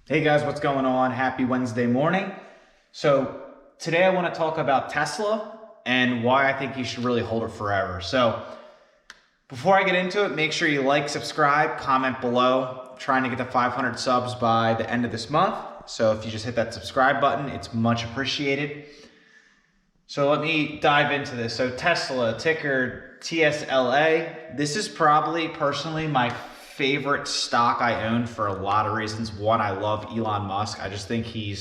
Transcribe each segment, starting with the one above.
Hey guys, what's going on? Happy Wednesday morning. So today I want to talk about Tesla and why I think you should really hold it forever. So before I get into it, make sure you like, subscribe, comment below. I'm trying to get to 500 subs by the end of this month. So if you just hit that subscribe button, it's much appreciated. So let me dive into this. So Tesla, ticker TSLA. This is probably personally my favorite stock I own for a lot of reasons. One, I love Elon Musk. I just think he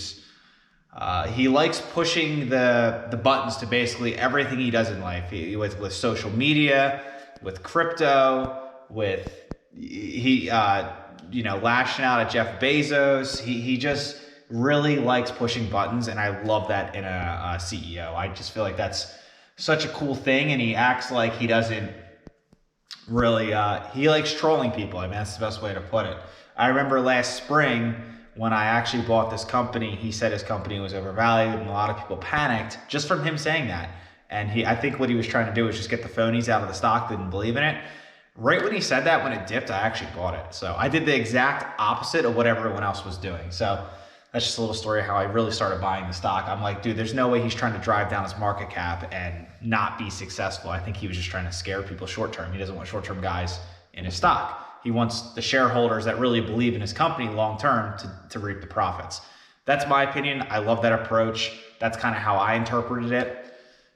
likes pushing the buttons to basically everything he does in life. With social media, with crypto, with lashing out at Jeff Bezos. He just really likes pushing buttons, and I love that in a CEO. I just feel like that's such a cool thing, and he acts like he doesn't really, he likes trolling people. I mean, that's the best way to put it. I remember last spring when I actually bought this company, he said his company was overvalued, and a lot of people panicked just from him saying that. And I think what he was trying to do was just get the phonies out of the stock that didn't believe in it. Right when he said that, when it dipped, I actually bought it. So I did the exact opposite of what everyone else was doing. So that's just a little story of how I really started buying the stock. I'm like, dude, there's no way he's trying to drive down his market cap and not be successful. I think he was just trying to scare people short term. He doesn't want short term guys in his stock. He wants the shareholders that really believe in his company long term to reap the profits. That's my opinion. I love that approach. That's kind of how I interpreted it.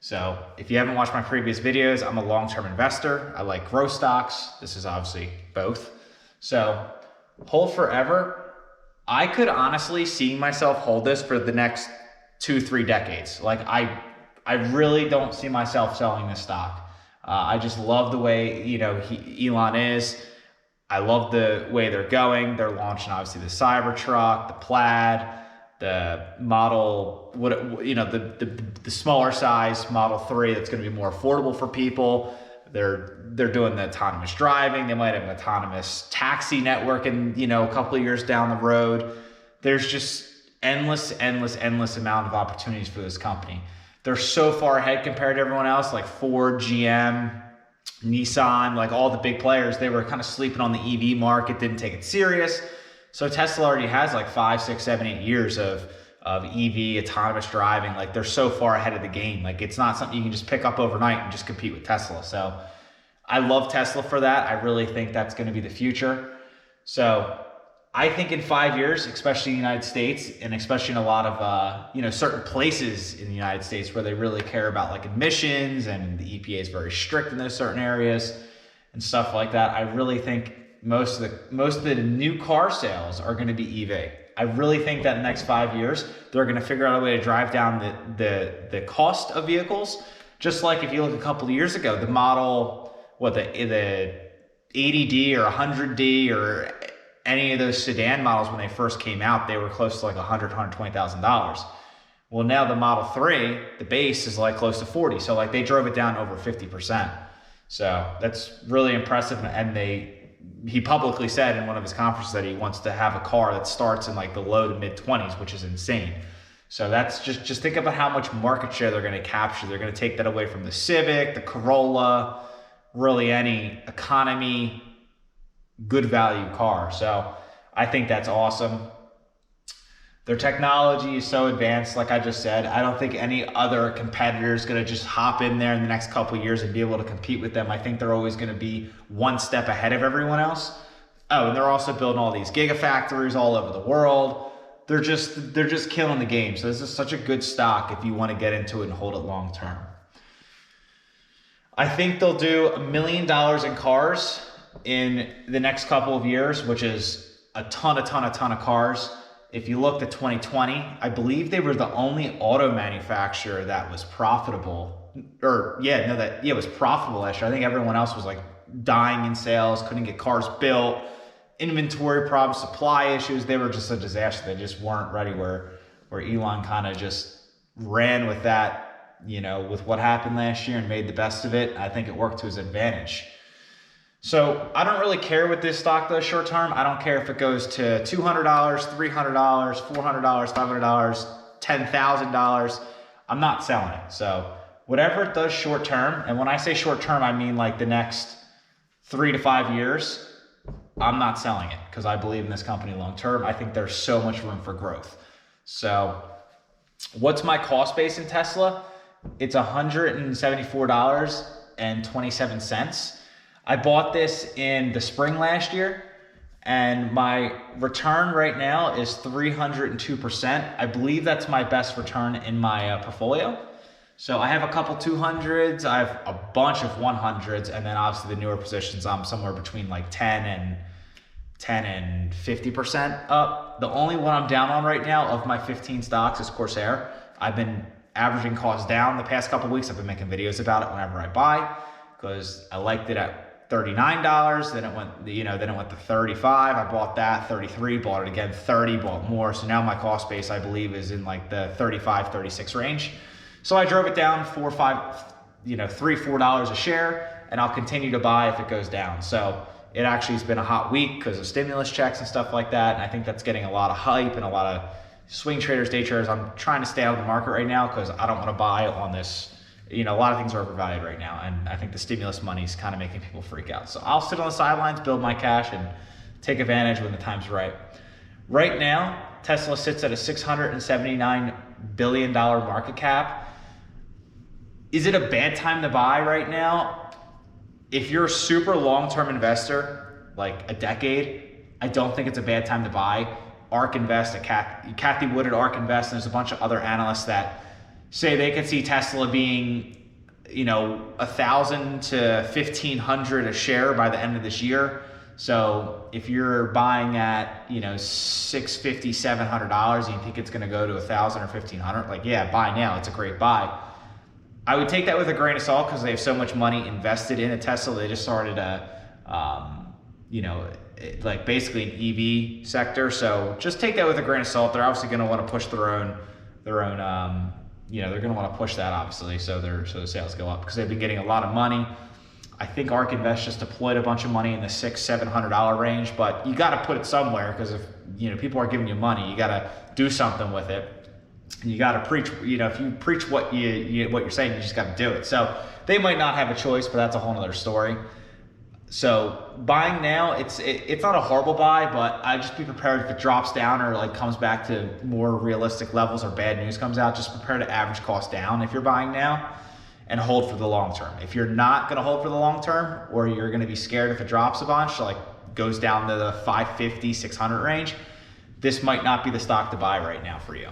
So if you haven't watched my previous videos, I'm a long-term investor. I like growth stocks. This is obviously both. So hold forever. I could honestly see myself hold this for the next 2-3 decades. Like I really don't see myself selling this stock. I just love the way, Elon is. I love the way they're going. They're launching obviously the Cybertruck, the Plaid, the model, the smaller size Model 3 that's going to be more affordable for people. They're doing the autonomous driving. They might have an autonomous taxi network in, a couple of years down the road. There's just endless amount of opportunities for this company. They're so far ahead compared to everyone else, like Ford, GM, Nissan, like all the big players. They were kind of sleeping on the EV market, didn't take it serious. So Tesla already has like 5, 6, 7, 8 years of EV, autonomous driving. Like they're so far ahead of the game. Like it's not something you can just pick up overnight and just compete with Tesla. So I love Tesla for that. I really think that's going to be the future. So I think in 5 years, especially in the United States, and especially in a lot of certain places in the United States where they really care about like emissions, and the EPA is very strict in those certain areas and stuff like that. I really think most of the new car sales are going to be EV. I really think that in the next 5 years, they're going to figure out a way to drive down the cost of vehicles. Just like if you look a couple of years ago, the model, the 80D or 100D or any of those sedan models when they first came out, they were close to like $100,000, $120,000. Well, now the Model 3, the base is like close to 40. So like they drove it down over 50%. So that's really impressive. And he publicly said in one of his conferences that he wants to have a car that starts in like the low to mid 20s, which is insane. So that's just think about how much market share they're going to capture. They're going to take that away from the Civic, the Corolla, really any economy, good value car. So I think that's awesome. Their technology is so advanced, like I just said. I don't think any other competitor is going to just hop in there in the next couple of years and be able to compete with them. I think they're always going to be one step ahead of everyone else. Oh, and they're also building all these gigafactories all over the world. They're just killing the game. So this is such a good stock if you want to get into it and hold it long term. I think they'll do $1 million in cars in the next couple of years, which is a ton of cars. If you looked at 2020, I believe they were the only auto manufacturer that was profitable. It was profitable last year. I think everyone else was like dying in sales, couldn't get cars built, inventory problems, supply issues. They were just a disaster. They just weren't ready, where Elon kind of just ran with that, with what happened last year and made the best of it. I think it worked to his advantage. So I don't really care what this stock does short term. I don't care if it goes to $200, $300, $400, $500, $10,000. I'm not selling it. So whatever it does short term, and when I say short term, I mean like the next 3 to 5 years, I'm not selling it because I believe in this company long term. I think there's so much room for growth. So what's my cost base in Tesla? It's $174.27. I bought this in the spring last year, and my return right now is 302%. I believe that's my best return in my portfolio. So I have a couple 200s, I have a bunch of 100s, and then obviously the newer positions, I'm somewhere between like 10 and 50% up. The only one I'm down on right now of my 15 stocks is Corsair. I've been averaging costs down the past couple weeks. I've been making videos about it whenever I buy because I liked it at $39. Then it went, then it went to 35. I bought that 33, bought it again 30, bought more. So now my cost base, I believe, is in like the 35, 36 range. So I drove it down $4, $4 a share, and I'll continue to buy if it goes down. So it actually has been a hot week because of stimulus checks and stuff like that. And I think that's getting a lot of hype and a lot of swing traders, day traders. I'm trying to stay out of the market right now because I don't want to buy on this. A lot of things are overvalued right now. And I think the stimulus money is kind of making people freak out. So I'll sit on the sidelines, build my cash, and take advantage when the time's right. Right now, Tesla sits at a $679 billion market cap. Is it a bad time to buy right now? If you're a super long-term investor, like a decade, I don't think it's a bad time to buy. ARK Invest, Kathy Wood at ARK Invest, and there's a bunch of other analysts that say they could see Tesla being, $1,000 to $1,500 a share by the end of this year. So if you're buying at, $650, $700, you think it's going to go to $1,000 or $1,500? Like, yeah, buy now. It's a great buy. I would take that with a grain of salt because they have so much money invested in a Tesla. They just started like basically an EV sector. So just take that with a grain of salt. They're obviously going to want to push their own, they're going to want to push that obviously. So the sales go up because they've been getting a lot of money. I think ARK Invest just deployed a bunch of money in the $600-$700 range, but you got to put it somewhere because if people are giving you money, you got to do something with it. And you got to preach, if you preach what what you're saying, you just got to do it. So they might not have a choice, but that's a whole other story. So buying now, it's not a horrible buy, but I just be prepared if it drops down or like comes back to more realistic levels or bad news comes out, just prepare to average cost down if you're buying now and hold for the long term. If you're not going to hold for the long term, or you're going to be scared if it drops a bunch, like goes down to the 550, 600 range, this might not be the stock to buy right now for you.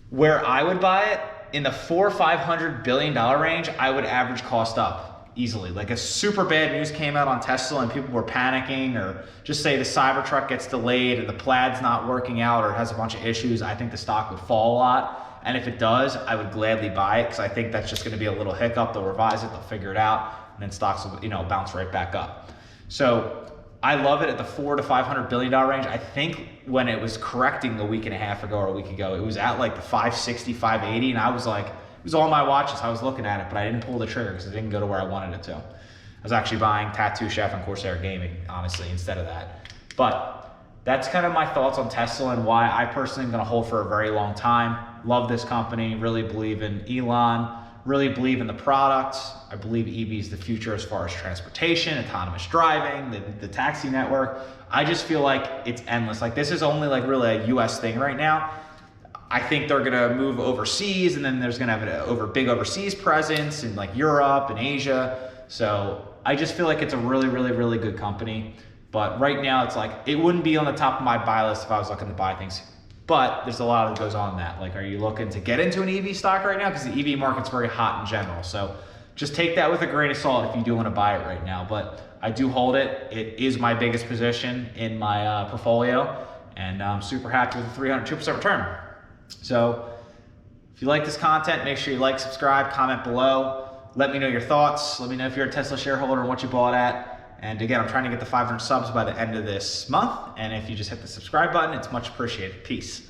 Where I would buy it, in the $400 or $500 billion range, I would average cost up easily. Like if super bad news came out on Tesla and people were panicking, or just say the Cybertruck gets delayed and the Plaid's not working out or has a bunch of issues, I think the stock would fall a lot. And if it does, I would gladly buy it because I think that's just going to be a little hiccup. They'll revise it, they'll figure it out, and then stocks will bounce right back up. So I love it at the $400 to $500 billion range. I think when it was correcting a week and a half ago or a week ago, it was at like the 560, 580, and I was like, it was on my watches. I was looking at it, but I didn't pull the trigger because it didn't go to where I wanted it to. I was actually buying Tattoo Chef and Corsair Gaming, honestly, instead of that. But that's kind of my thoughts on Tesla and why I personally am going to hold for a very long time. Love this company, really believe in Elon, really believe in the product. I believe EV is the future as far as transportation, autonomous driving, the taxi network. I just feel like it's endless. Like this is only like really a US thing right now. I think they're gonna move overseas, and then there's gonna have a big overseas presence in like Europe and Asia. So I just feel like it's a really, really, really good company. But right now it's like, it wouldn't be on the top of my buy list if I was looking to buy things. But there's a lot that goes on in that. Like, are you looking to get into an EV stock right now? Because the EV market's very hot in general. So just take that with a grain of salt if you do want to buy it right now. But I do hold it. It is my biggest position in my portfolio. And I'm super happy with the 302% return. So if you like this content, make sure you like, subscribe, comment below. Let me know your thoughts. Let me know if you're a Tesla shareholder and what you bought at. And again, I'm trying to get the 500 subs by the end of this month. And if you just hit the subscribe button, it's much appreciated. Peace.